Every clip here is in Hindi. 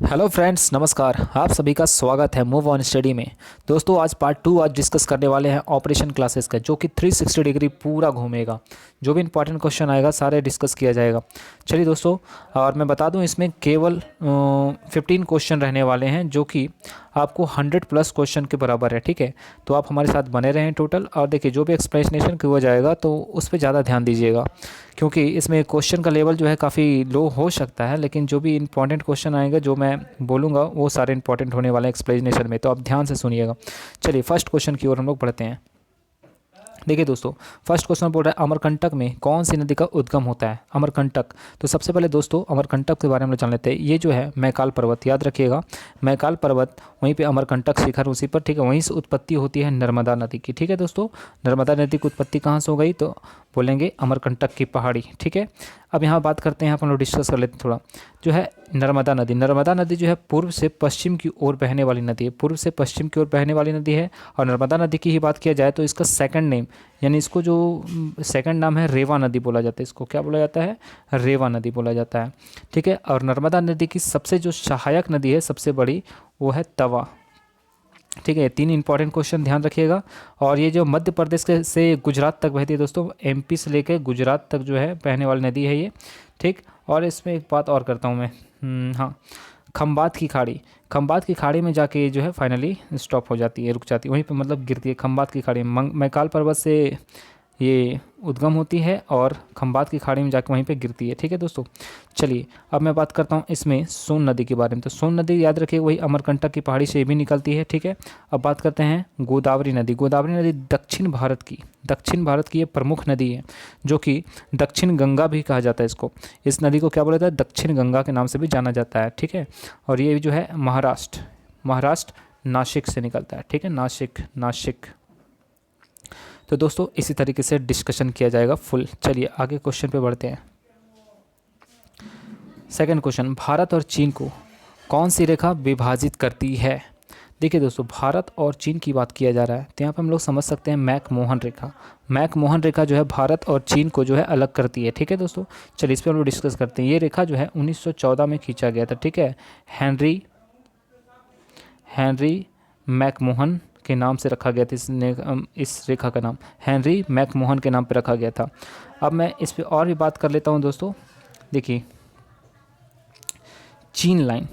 हेलो फ्रेंड्स, नमस्कार। आप सभी का स्वागत है मूव ऑन स्टडी में। दोस्तों, आज पार्ट 2 आज डिस्कस करने वाले हैं ऑपरेशन क्लासेस का, जो कि 360 डिग्री पूरा घूमेगा। जो भी इंपॉर्टेंट क्वेश्चन आएगा सारे डिस्कस किया जाएगा। चलिए दोस्तों, और मैं बता दूं इसमें केवल 15 क्वेश्चन रहने वाले हैं, जो कि आपको 100 प्लस क्वेश्चन के बराबर है। ठीक है, तो आप हमारे साथ बने रहें टोटल। और देखिए, जो भी एक्सप्लेनेशन किया जाएगा तो उस पर ज़्यादा ध्यान दीजिएगा, क्योंकि इसमें क्वेश्चन का लेवल जो है काफ़ी लो हो सकता है, लेकिन जो भी इंपॉर्टेंट क्वेश्चन आएगा जो मैं बोलूँगा वो सारे इंपॉर्टेंट होने वाले हैं एक्सप्लेनेशन में, तो आप ध्यान से सुनिएगा। चलिए फर्स्ट क्वेश्चन की ओर हम लोग बढ़ते हैं। देखिए दोस्तों, फर्स्ट क्वेश्चन बोल रहा है अमरकंटक में कौन सी नदी का उद्गम होता है। अमरकंटक, तो सबसे पहले दोस्तों अमरकंटक के बारे में जान लेते हैं। ये जो है मैकाल पर्वत, याद रखिएगा, मैकाल पर्वत, वहीं पे अमरकंटक शिखर उसी पर। ठीक है, वहीं से उत्पत्ति होती है नर्मदा नदी की। ठीक है दोस्तों, नर्मदा नदी की उत्पत्ति कहाँ से हो गई, तो बोलेंगे अमरकंटक की पहाड़ी। ठीक है, अब यहाँ बात करते हैं, यहाँ पर हम लोग डिस्कस कर लेते हैं थोड़ा। जो है नर्मदा नदी, नर्मदा नदी जो है पूर्व से पश्चिम की ओर बहने वाली नदी है, पूर्व से पश्चिम की ओर बहने वाली नदी है। और नर्मदा नदी की ही बात किया जाए तो इसका सेकंड नेम, यानी इसको जो सेकंड नाम है रेवा नदी बोला जाता है। इसको क्या बोला जाता है, रेवा नदी बोला जाता है। ठीक है, और नर्मदा नदी की सबसे जो सहायक नदी है सबसे बड़ी, वो है तवा। ठीक है, तीन इंपॉर्टेंट क्वेश्चन ध्यान रखिएगा। और ये जो मध्य प्रदेश के से गुजरात तक बहती है दोस्तों, एमपी से लेकर गुजरात तक जो है बहने वाली नदी है ये। ठीक, और इसमें एक बात और करता हूँ मैं, हाँ, खंबात की खाड़ी, खंबात की खाड़ी में जाके ये जो है फाइनली स्टॉप हो जाती है, रुक जाती है वहीं पे, मतलब गिरती है खंबात की खाड़ी में। मैकाल पर्वत से ये उद्गम होती है और खंबात की खाड़ी में जाकर वहीं पे गिरती है। ठीक है दोस्तों, चलिए अब मैं बात करता हूँ इसमें सोन नदी के बारे में। तो सोन नदी याद रखिए वही अमरकंटक की पहाड़ी से भी निकलती है। ठीक है, अब बात करते हैं गोदावरी नदी। गोदावरी नदी दक्षिण भारत की ये प्रमुख नदी है, जो कि दक्षिण गंगा भी कहा जाता है इसको। इस नदी को क्या बोला जाता है, दक्षिण गंगा के नाम से भी जाना जाता है। ठीक है, और ये जो है महाराष्ट्र नासिक से निकलता है। ठीक है, नासिक। तो दोस्तों इसी तरीके से डिस्कशन किया जाएगा फुल। चलिए आगे क्वेश्चन पे बढ़ते हैं। सेकंड क्वेश्चन, भारत और चीन को कौन सी रेखा विभाजित करती है। देखिए दोस्तों, भारत और चीन की बात किया जा रहा है, तो यहाँ पे हम लोग समझ सकते हैं मैकमोहन रेखा। मैकमोहन रेखा जो है भारत और चीन को जो है अलग करती है। ठीक है दोस्तों, चलिए इस पर हम लोग डिस्कस करते हैं। ये रेखा जो है 1914 में खींचा गया था। ठीक है, हेनरी मैकमोहन के नाम से रखा गया था। इस रेखा का नाम हेनरी मैकमोहन के नाम पर रखा गया था। अब मैं इस पर और भी बात कर लेता हूँ दोस्तों। देखिए चीन लाइन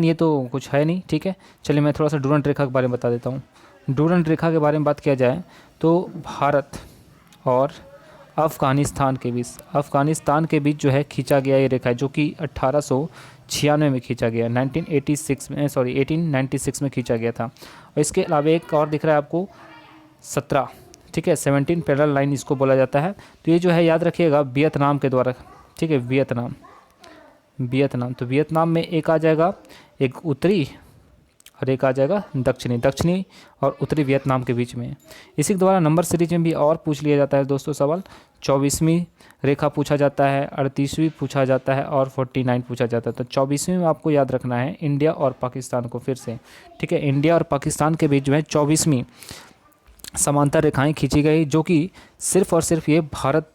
ये तो कुछ है नहीं। ठीक है, चलिए मैं थोड़ा सा डूरंट रेखा के बारे में बता देता हूँ। डूरंट रेखा के बारे में बात किया जाए तो भारत और अफ़गानिस्तान के बीच जो है खींचा गया ये रेखा है, जो कि 1896 में खींचा गया, 1896 में खींचा गया था। और इसके अलावा एक और दिख रहा है आपको 17, ठीक है, 17 पैरेलल लाइन इसको बोला जाता है। तो ये जो है याद रखिएगा वियतनाम के द्वारा। ठीक है, वियतनाम, तो वियतनाम में एक आ जाएगा, एक उत्तरी और एक आ जाएगा दक्षिणी और उत्तरी वियतनाम के बीच में। इसी के द्वारा नंबर सीरीज में भी और पूछ लिया जाता है दोस्तों सवाल। 24वीं रेखा पूछा जाता है, 38वीं पूछा जाता है और 49 पूछा जाता है। तो 24वीं में आपको याद रखना है इंडिया और पाकिस्तान को फिर से। ठीक है, इंडिया और पाकिस्तान के बीच जो है 24वीं समांतर रेखाएं खींची गई, जो कि सिर्फ और सिर्फ ये भारत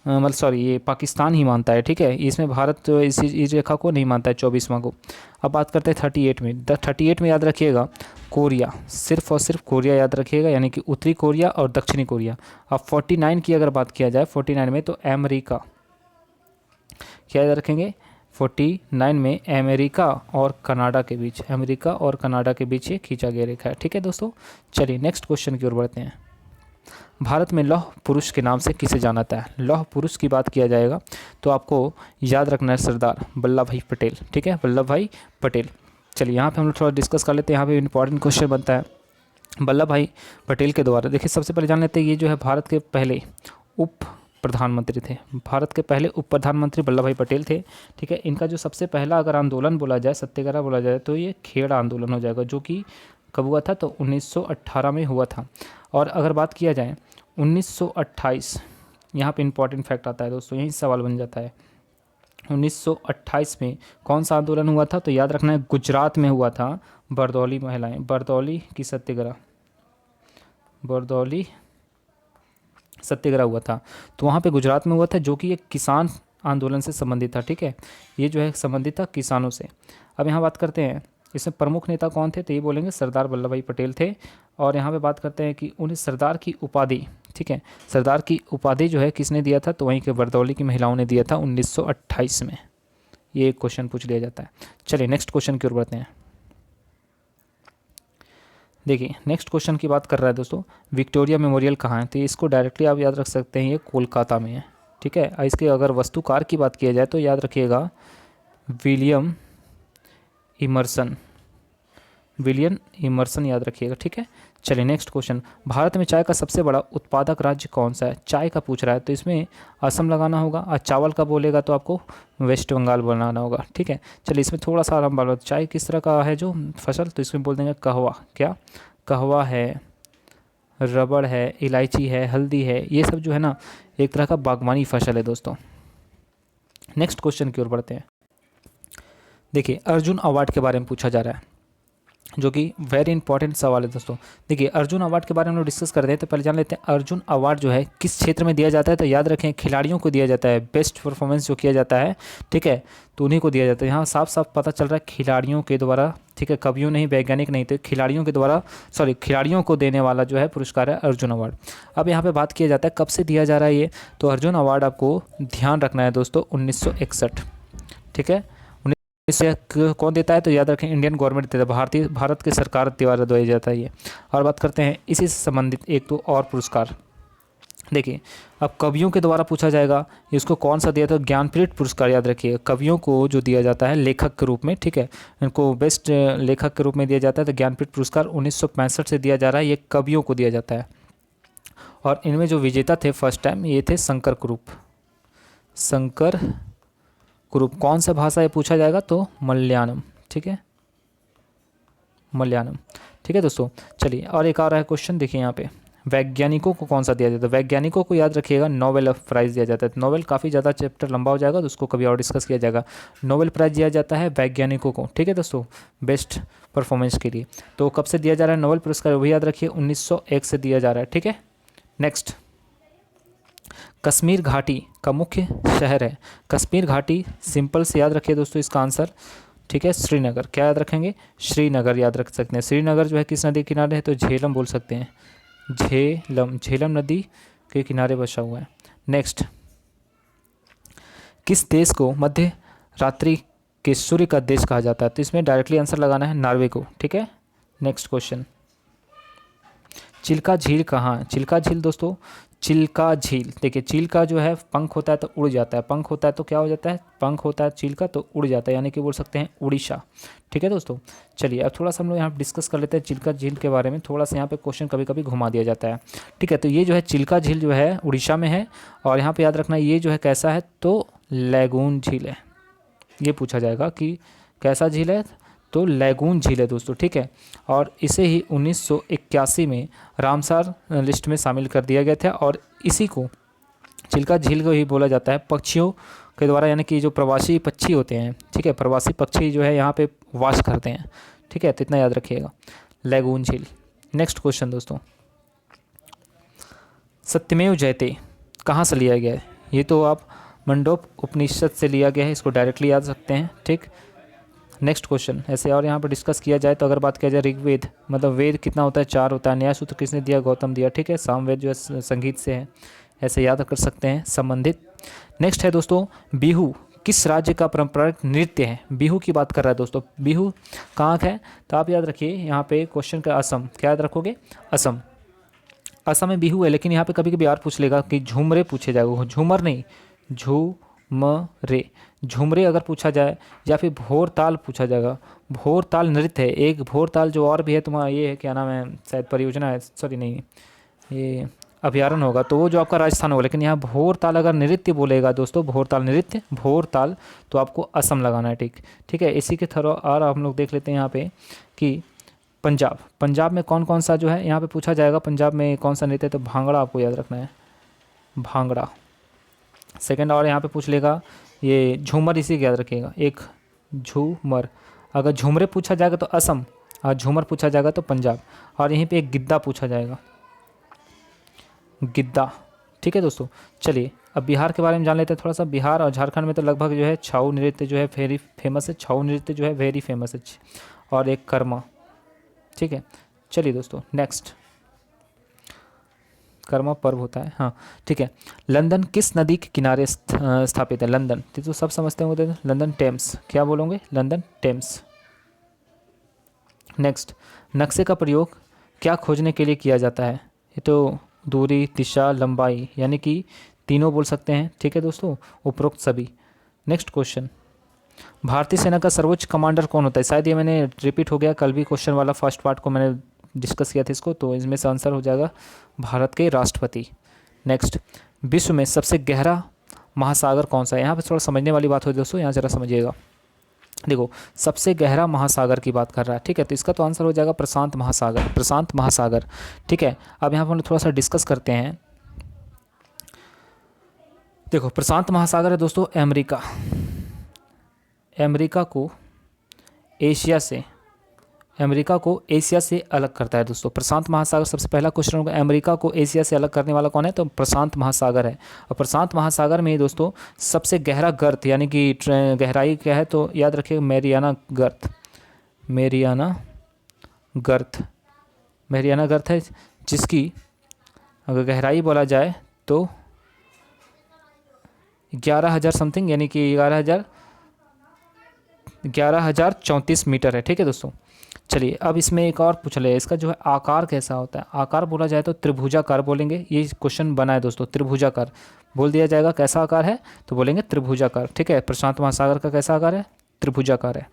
मतलब सॉरी ये पाकिस्तान ही मानता है। ठीक है, इसमें भारत तो इस रेखा को नहीं मानता है 24वां को। अब बात करते हैं 38 में। 38 में याद रखिएगा कोरिया, सिर्फ और सिर्फ कोरिया याद रखिएगा, यानी कि उत्तरी कोरिया और दक्षिणी कोरिया। अब 49 की अगर बात किया जाए, 49 में तो अमेरिका, क्या याद रखेंगे, 49 में अमेरिका और कनाडा के बीच ये खींचा गया रेखा है। ठीक है दोस्तों, चलिए नेक्स्ट क्वेश्चन की ओर बढ़ते हैं। भारत में लौह पुरुष के नाम से किसे जाना जाता है। लौह पुरुष की बात किया जाएगा तो आपको याद रखना है सरदार वल्लभ भाई पटेल। ठीक है, वल्लभ भाई पटेल। चलिए यहाँ पे हम लोग थोड़ा डिस्कस कर लेते हैं। यहाँ पे इंपॉर्टेंट क्वेश्चन बनता है वल्लभ भाई पटेल के द्वारा। देखिए सबसे पहले जान लेते हैं, ये जो है भारत के पहले उप प्रधानमंत्री थे। भारत के पहले उप प्रधानमंत्री वल्लभ भाई पटेल थे। ठीक है, इनका जो सबसे पहला अगर आंदोलन बोला जाए, सत्याग्रह बोला जाए, तो ये खेड़ा आंदोलन हो जाएगा, जो कि कब हुआ था, तो 1918 में हुआ था। और अगर बात किया जाए 1928, यहाँ पे इंपॉर्टेंट फैक्ट आता है दोस्तों, यही सवाल बन जाता है। 1928 में कौन सा आंदोलन हुआ था, तो याद रखना है गुजरात में हुआ था। बरदौली सत्याग्रह हुआ था। तो वहाँ पे गुजरात में हुआ था, जो कि एक किसान आंदोलन से संबंधित था। ठीक है, ये जो है संबंधित था किसानों से। अब यहाँ बात करते हैं इसमें प्रमुख नेता कौन थे, तो ये बोलेंगे सरदार वल्लभ भाई पटेल थे। और यहाँ पे बात करते हैं कि उन्हें सरदार की उपाधि, ठीक है, सरदार की उपाधि जो है किसने दिया था, तो वहीं के बरदौली की महिलाओं ने दिया था 1928 में। ये एक क्वेश्चन पूछ लिया जाता है। चलिए नेक्स्ट क्वेश्चन की ओर बढ़ते हैं। देखिए नेक्स्ट क्वेश्चन की बात कर रहा है दोस्तों, विक्टोरिया मेमोरियल कहाँ है, तो इसको डायरेक्टली आप याद रख सकते हैं, ये कोलकाता में है। ठीक है, इसके अगर वस्तुकार की बात किया जाए तो याद रखिएगा विलियम इमर्सन, विलियम इमर्सन याद रखिएगा। ठीक है, चलिए नेक्स्ट क्वेश्चन, भारत में चाय का सबसे बड़ा उत्पादक राज्य कौन सा है, चाय का पूछ रहा है, तो इसमें असम लगाना होगा, और चावल का बोलेगा तो आपको वेस्ट बंगाल बनाना होगा। ठीक है, चलिए इसमें थोड़ा सा आराम बात, चाय किस तरह का है जो फसल, तो इसमें बोल देंगे कहवा, क्या कहवा है, रबड़ है, इलायची है, हल्दी है, ये सब जो है ना एक तरह का बागवानी फसल है दोस्तों। नेक्स्ट क्वेश्चन की ओर बढ़ते हैं। देखिए अर्जुन अवार्ड के बारे में पूछा जा रहा है, जो कि वेरी इंपॉर्टेंट सवाल है दोस्तों। देखिए अर्जुन अवार्ड के बारे में हम लोग डिस्कस कर रहे हैं, तो पहले जान लेते हैं अर्जुन अवार्ड जो है किस क्षेत्र में दिया जाता है, तो याद रखें खिलाड़ियों को दिया जाता है, बेस्ट परफॉर्मेंस जो किया जाता है, ठीक है, तो उन्हीं को दिया जाता है। यहाँ साफ साफ पता चल रहा है खिलाड़ियों के द्वारा, ठीक है, कवियों नहीं, वैज्ञानिक नहीं, तो खिलाड़ियों के द्वारा, सॉरी खिलाड़ियों को देने वाला जो है पुरस्कार है अर्जुन अवार्ड। अब यहाँ पे बात किया जाता है कब से दिया जा रहा है ये, तो अर्जुन अवार्ड आपको ध्यान रखना है दोस्तों 1961, ठीक है, इसे कौन देता है, तो याद रखें इंडियन गवर्नमेंट देता है, भारत के सरकार द्वारा दिया जाता है ये। और बात करते हैं इसी से संबंधित एक तो और पुरस्कार। देखिए अब कवियों के द्वारा पूछा जाएगा, इसको कौन सा दिया था, ज्ञानपीठ पुरस्कार याद रखिए, कवियों को जो दिया जाता है लेखक के रूप में, ठीक है, इनको बेस्ट लेखक के रूप में दिया जाता है, तो ज्ञानपीठ पुरस्कार 1965 से दिया जा रहा है, ये कवियों को दिया जाता है। और इनमें जो विजेता थे फर्स्ट टाइम ये थे शंकर कुरूप, शंकर कुरूप। कौन सा भाषा ये पूछा जाएगा, तो मलयालम, ठीक है, मलयालम। ठीक है दोस्तों, चलिए और एक आ रहा है क्वेश्चन, देखिए यहाँ पे वैज्ञानिकों को कौन सा दिया जाता है, वैज्ञानिकों को याद रखिएगा नोबेल प्राइज़ दिया जाता है। नोबेल काफ़ी ज़्यादा चैप्टर लंबा हो जाएगा तो उसको कभी और डिस्कस किया जाएगा। नोबेल प्राइज़ दिया जाता है वैज्ञानिकों को, ठीक है दोस्तों, बेस्ट परफॉर्मेंस के लिए। तो कब से दिया जा रहा है नोबेल पुरस्कार, वही याद रखिए 1901 से दिया जा रहा है। ठीक है, नेक्स्ट कश्मीर घाटी का मुख्य शहर है, कश्मीर घाटी सिंपल से याद रखिए दोस्तों इसका आंसर, ठीक है, श्रीनगर। क्या याद रखेंगे, श्रीनगर याद रख सकते हैं। श्रीनगर जो है किस नदी के किनारे है, तो झेलम बोल सकते हैं, झेलम, झेलम नदी के किनारे बसा हुआ है। नेक्स्ट, किस देश को मध्य रात्रि के सूर्य का देश कहा जाता है, तो इसमें डायरेक्टली आंसर लगाना है नॉर्वे को। ठीक है, नेक्स्ट क्वेश्चन, चिल्का झील कहाँ है, चिल्का झील दोस्तों, चिल्का झील, देखिए चील का जो है पंख होता है तो उड़ जाता है, पंख होता है तो क्या हो जाता है, पंख होता है चील का तो उड़ जाता है, यानी कि बोल सकते हैं उड़ीसा। ठीक है दोस्तों, चलिए अब थोड़ा सा हम लोग यहाँ डिस्कस कर लेते हैं चिल्का झील के बारे में, थोड़ा सा यहाँ पे क्वेश्चन कभी कभी घुमा दिया जाता है। ठीक है, तो ये जो है चिल्का झील जो है उड़ीसा में है, और यहाँ पर याद रखना ये जो है कैसा है, तो लैगून झील है। ये पूछा जाएगा कि कैसा झील है, तो लैगून झील है दोस्तों। ठीक है, और इसे ही 1981 में रामसार लिस्ट में शामिल कर दिया गया था, और इसी को चिल्का झील को ही बोला जाता है पक्षियों के द्वारा, यानी कि जो प्रवासी पक्षी होते हैं, ठीक है, प्रवासी पक्षी जो है यहाँ पे वास करते हैं। ठीक है, तो इतना याद रखिएगा, लैगून झील। नेक्स्ट क्वेश्चन दोस्तों, सत्यमेव जयते कहाँ से लिया गया है, ये तो आप मंडोप उपनिषद से लिया गया है, इसको डायरेक्टली याद सकते हैं। ठीक, नेक्स्ट क्वेश्चन ऐसे और यहाँ पर डिस्कस किया जाए तो अगर बात किया जाए ऋग्वेद, मतलब वेद कितना होता है, 4 होता है, न्याय सूत्र किसने दिया, गौतम दिया। ठीक है, सामवेद जो है संगीत से है, ऐसे याद कर सकते हैं संबंधित। नेक्स्ट है दोस्तों, बिहू किस राज्य का परंपरागत नृत्य है, बिहू की बात कर रहा है दोस्तों, बिहू कहाँ है, तो आप याद रखिए यहाँ पे क्वेश्चन का असम, क्या याद रखोगे, असम, असम में बिहू है। लेकिन यहाँ पे कभी कभी और पूछ लेगा कि झूमरे पूछे जाएगा, झूमर नहीं, झूमरे, झूमरे अगर पूछा जाए, या फिर भोर ताल पूछा जाएगा, भोर ताल नृत्य है एक, भोर ताल जो और भी है तुम्हारा ये है, क्या नाम है, शायद परियोजना है, सॉरी नहीं, ये अभ्यारण्य होगा, तो वो जो आपका राजस्थान होगा। लेकिन यहाँ भोर ताल अगर नृत्य बोलेगा दोस्तों, भोर ताल नृत्य, भोर ताल, तो आपको असम लगाना है। ठीक है, इसी के थ्रू और हम लोग देख लेते हैं यहाँ पे कि पंजाब, पंजाब में कौन कौन सा जो है यहाँ पे पूछा जाएगा, पंजाब में कौन सा नृत्य है, तो भांगड़ा आपको याद रखना है, भांगड़ा सेकंड। और यहाँ पे पूछ लेगा ये झूमर, इसी याद रखिएगा, एक झूमर, अगर झूमरे पूछा जाएगा तो असम, और झूमर पूछा जाएगा तो पंजाब। और यहीं पे एक गिद्दा पूछा जाएगा, गिद्दा। ठीक है दोस्तों, चलिए अब बिहार के बारे में जान लेते हैं थोड़ा सा। बिहार और झारखंड में तो लगभग जो है छऊ नृत्य जो है वेरी फेमस है, छऊ नृत्य जो है वेरी फेमस है, और एक कर्मा। ठीक है, चलिए दोस्तों नेक्स्ट, कर्मा पर्व होता है, हाँ ठीक है। लंदन किस नदी के किनारे स्थापित है? लंदन तो सब समझते होंगे, लंदन टेम्स, क्या बोलोगे? London Thames. नेक्स्ट, नक्शे का प्रयोग क्या खोजने के लिए किया जाता है? ये तो दूरी, दिशा, लंबाई, यानी कि तीनों बोल सकते हैं। ठीक है दोस्तों, उपरोक्त सभी। नेक्स्ट क्वेश्चन, भारतीय सेना का सर्वोच्च कमांडर कौन होता है? शायद ये मैंने रिपीट हो गया, कल भी क्वेश्चन वाला फर्स्ट पार्ट को मैंने डिस्कस किया था इसको, तो इसमें से आंसर हो जाएगा भारत के राष्ट्रपति। नेक्स्ट, विश्व में सबसे गहरा महासागर कौन सा है? यहाँ पे थोड़ा समझने वाली बात हो दोस्तों, यहाँ ज़रा समझिएगा। देखो, सबसे गहरा महासागर की बात कर रहा है, ठीक है, तो इसका तो आंसर हो जाएगा प्रशांत महासागर, प्रशांत महासागर। ठीक है, अब यहाँ पर हम थोड़ा सा डिस्कस करते हैं। देखो, प्रशांत महासागर है दोस्तों अमेरिका, अमेरिका को एशिया से अलग करता है दोस्तों, प्रशांत महासागर। सबसे पहला क्वेश्चन होगा, अमेरिका को एशिया से अलग करने वाला कौन है? तो प्रशांत महासागर है। और प्रशांत महासागर में दोस्तों सबसे गहरा गर्त, यानी कि गहराई क्या है, तो याद रखिए मैरियाना गर्त, मैरियाना गर्त है, जिसकी अगर गहराई बोला जाए तो 11,000 समथिंग, यानी कि 11,034 मीटर है। ठीक है दोस्तों, चलिए अब इसमें एक और पूछ ले, इसका जो है आकार कैसा होता है? आकार बोला जाए तो त्रिभुजाकार बोलेंगे, ये क्वेश्चन बना है दोस्तों, त्रिभुजाकार बोल दिया जाएगा। कैसा आकार है? तो बोलेंगे त्रिभुजाकार। ठीक है, प्रशांत महासागर का कैसा आकार है? त्रिभुजाकार है।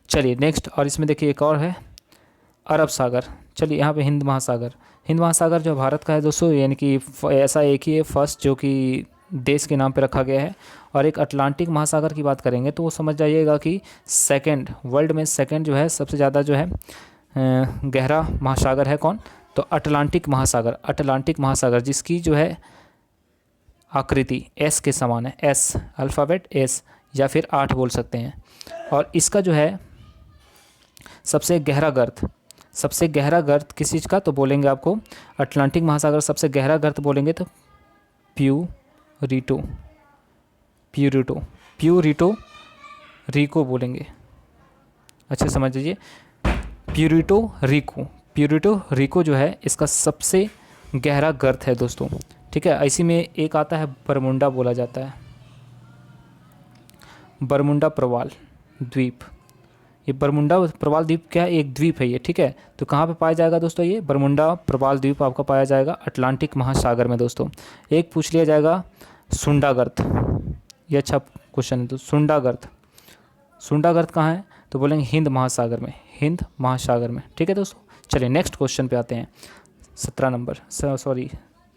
चलिए नेक्स्ट, और इसमें देखिए एक और है अरब सागर। चलिए यहाँ पे हिंद महासागर जो भारत का है दोस्तों, यानी कि ऐसा एक ही है फर्स्ट जो कि देश के नाम पे रखा गया है। और एक अटलांटिक महासागर की बात करेंगे तो वो समझ जाइएगा कि सेकंड, वर्ल्ड में सेकंड जो है सबसे ज़्यादा जो है गहरा महासागर है कौन? तो अटलांटिक महासागर, जिसकी जो है आकृति एस के समान है, एस अल्फ़ाबेट एस, या फिर 8 बोल सकते हैं। और इसका जो है सबसे गहरा गर्त किस चीज़ का? तो बोलेंगे आपको अटलांटिक महासागर सबसे गहरा गर्त बोलेंगे तो प्यूरिटो रिको बोलेंगे। अच्छे समझ लीजिए, प्यूरिटो रिको जो है इसका सबसे गहरा गर्त है दोस्तों। ठीक है, इसी में एक आता है बरमुंडा, बोला जाता है बरमुंडा प्रवाल द्वीप। ये बरमुंडा प्रवाल द्वीप क्या है? एक द्वीप है ये। ठीक है, तो कहाँ पे पाया जाएगा दोस्तों? ये बरमुंडा प्रवाल द्वीप आपका पाया जाएगा अटलांटिक महासागर में दोस्तों। एक पूछ लिया जाएगा सुंडागर्त, ये अच्छा क्वेश्चन है। तो सुंडागर्त कहाँ है? तो बोलेंगे हिंद महासागर में। ठीक है दोस्तों, चलिए नेक्स्ट क्वेश्चन पे आते हैं।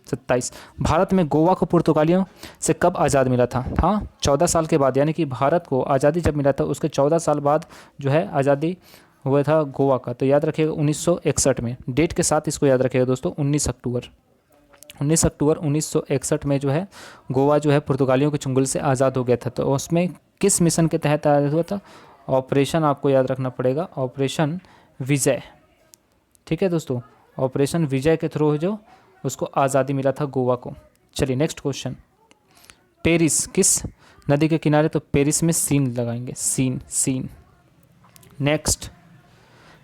27। भारत में गोवा को पुर्तगालियों से कब आज़ाद मिला था? हाँ, 14 साल के बाद, यानी कि भारत को आज़ादी जब मिला था उसके 14 साल बाद जो है आज़ादी हुआ था गोवा का। तो याद रखिएगा 1961 में, डेट के साथ इसको याद रखिएगा दोस्तों, 19 अक्टूबर 1961 में जो है गोवा जो है पुर्तगालियों के चंगुल से आज़ाद हो गया था। तो उसमें किस मिशन के तहत आज़ाद हुआ था? ऑपरेशन, आपको याद रखना पड़ेगा, ऑपरेशन विजय। ठीक है दोस्तों, ऑपरेशन विजय के थ्रू जो उसको आज़ादी मिला था गोवा को। चलिए नेक्स्ट क्वेश्चन, पेरिस किस नदी के किनारे? तो पेरिस में सीन लगाएंगे, Seine. Next,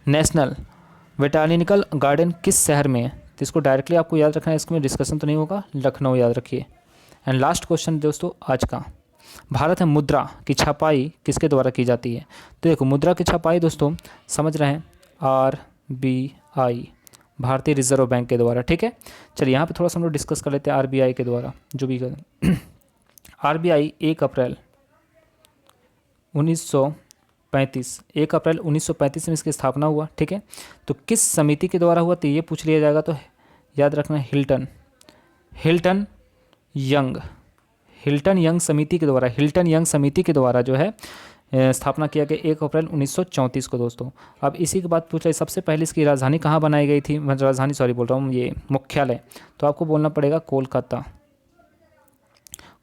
national botanical garden किस शहर में है? तो इसको डायरेक्टली आपको याद रखना है, इसमें डिस्कशन तो नहीं होगा, लखनऊ याद रखिए। एंड लास्ट क्वेश्चन दोस्तों आज का, भारत में मुद्रा की छपाई किसके द्वारा की जाती है? तो देखो, मुद्रा की छपाई दोस्तों समझ रहे हैं, RBI, भारतीय रिजर्व बैंक के द्वारा। ठीक है, चलिए यहाँ पे थोड़ा सा हम लोग डिस्कस कर लेते हैं RBI के द्वारा जो भी कर RBI 1 अप्रैल 1935 में इसकी स्थापना हुआ। ठीक है, तो किस समिति के द्वारा हुआ? तो ये पूछ लिया जाएगा, तो याद रखना हिल्टन यंग समिति के द्वारा जो है स्थापना किया गया 1 अप्रैल 1934 को दोस्तों। अब इसी के बाद पूछ रहे सबसे पहले इसकी राजधानी कहाँ बनाई गई थी? ये मुख्यालय, तो आपको बोलना पड़ेगा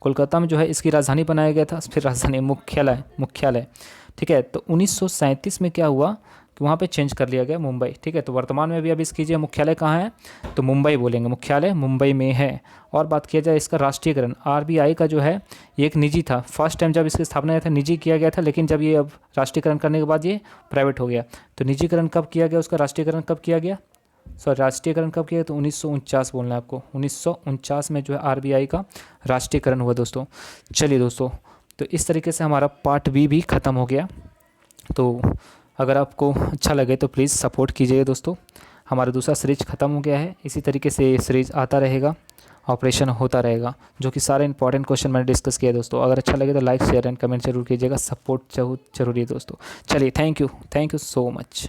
कोलकाता में जो है इसकी राजधानी बनाया गया था, फिर राजधानी मुख्यालय। ठीक है, तो 1937 में क्या हुआ कि तो वहाँ पे चेंज कर लिया गया मुंबई, ठीक है। तो वर्तमान में भी अब इस कीजिए मुख्यालय कहाँ है, तो मुंबई बोलेंगे, मुख्यालय मुंबई में है। और बात किया जाए इसका राष्ट्रीयकरण, आरबीआई का जो है ये एक निजी था, फर्स्ट टाइम जब इसकी स्थापना था निजी किया गया था, लेकिन जब ये अब राष्ट्रीयकरण करने के बाद ये प्राइवेट हो गया। तो निजीकरण कब किया गया, उसका राष्ट्रीयकरण कब किया गया, सॉरी राष्ट्रीयकरण कब किया, तो 1949 बोलना है आपको, 1949 में जो है आरबीआई का राष्ट्रीयकरण हुआ दोस्तों। चलिए दोस्तों, तो इस तरीके से हमारा पार्ट बी भी ख़त्म हो गया। तो अगर आपको अच्छा लगे तो प्लीज़ सपोर्ट कीजिए दोस्तों। हमारा दूसरा सीरीज ख़त्म हो गया है, इसी तरीके से ये सीरीज आता रहेगा, ऑपरेशन होता रहेगा, जो कि सारे इंपॉर्टेंट क्वेश्चन मैंने डिस्कस किया दोस्तों। अगर अच्छा लगे तो लाइक शेयर एंड कमेंट जरूर कीजिएगा, सपोर्ट जरूरी है दोस्तों। चलिए थैंक यू सो मच।